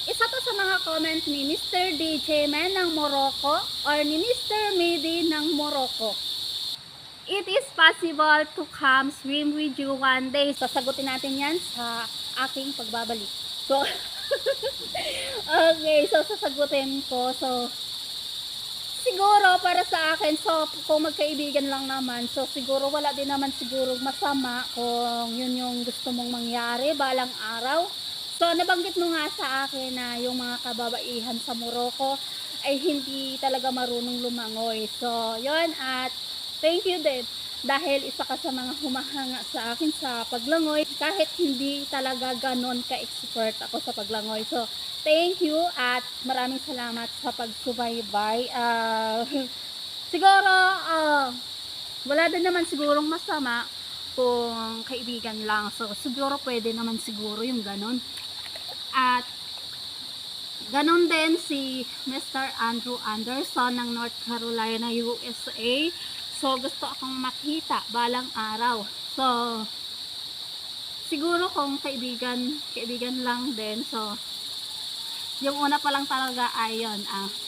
isa to sa mga comment ni Mr. DJ Man ng Morocco or ni Mr. Medi ng Morocco. It is possible to come swim with you one day. Sasagutin natin yan sa aking pagbabalik. So, okay, so sasagutin ko. So, siguro para sa akin, so kung magkaibigan lang naman, so siguro wala din naman siguro masama kung yun yung gusto mong mangyari balang araw. So, nabanggit mo nga sa akin na yung mga kababaihan sa Morocco ay hindi talaga marunong lumangoy. So, yun, at thank you din dahil isa ka sa mga humahanga sa akin sa paglangoy kahit hindi talaga ganon ka-expert ako sa paglangoy. So, thank you at maraming salamat sa pagsubaybay. Siguro, wala din naman sigurong masama kung kaibigan lang. So, siguro pwede naman siguro yung ganon. At ganon din si Mr. Andrew Anderson ng North Carolina, USA. So, gusto akong makita balang araw. So, siguro kung kaibigan lang din. So, yung una pa lang talaga ay yun,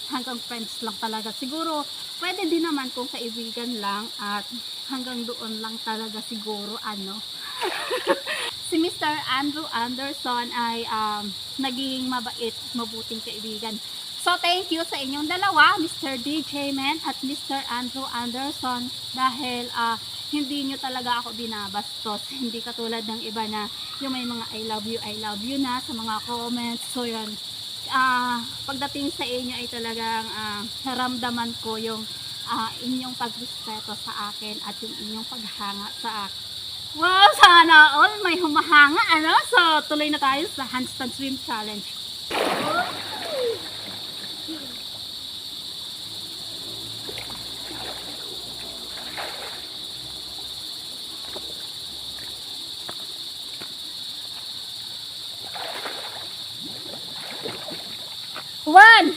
hanggang friends lang talaga. Siguro, pwede din naman kung kaibigan lang at hanggang doon lang talaga siguro, si Mr. Andrew Anderson ay naging mabait, mabuting kaibigan. So, thank you sa inyong dalawa, Mr. DJ Man at Mr. Andrew Anderson, dahil hindi nyo talaga ako binabastos. Hindi katulad ng iba na yung may mga I love you na sa mga comments. So, yun. Pagdating sa inyo ay talagang naramdaman ko yung inyong pagrespeto sa akin at yung inyong paghanga sa akin. Wow, sana all may humahanga, So, tuloy na tayo sa handstand swim challenge. One!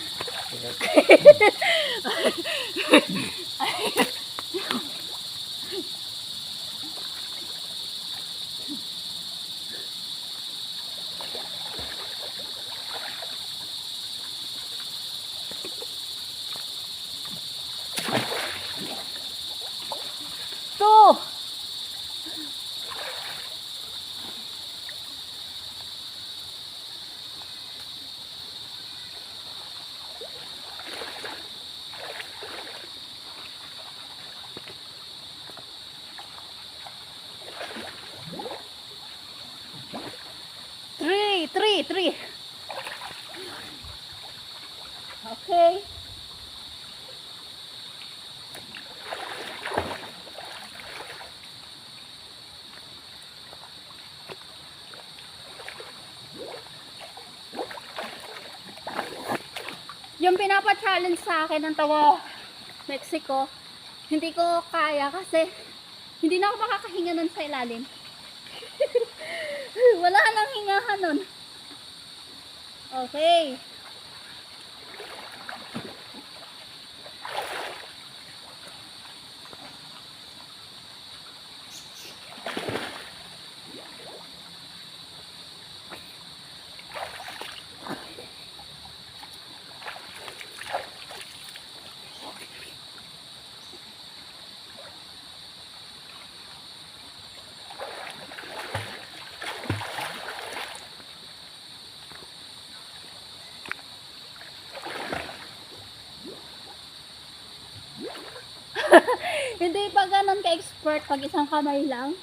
Two! Three. Okay. Yung pinapa-challenge sa akin ng Tawa Mexico, hindi ko kaya kasi hindi na ako makakahinga nun sa ilalim. Wala nang hingahan nun. Okay. Hindi pa ganun ka-expert pag isang kamay lang.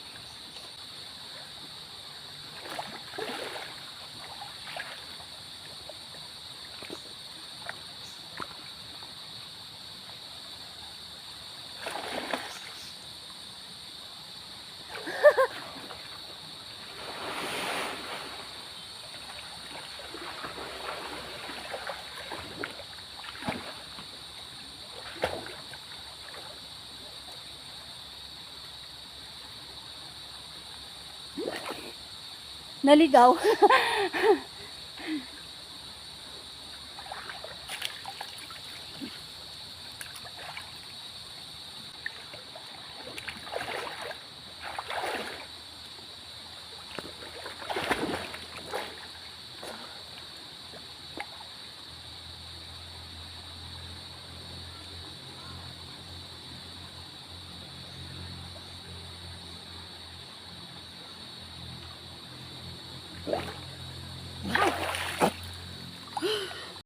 Naligaw.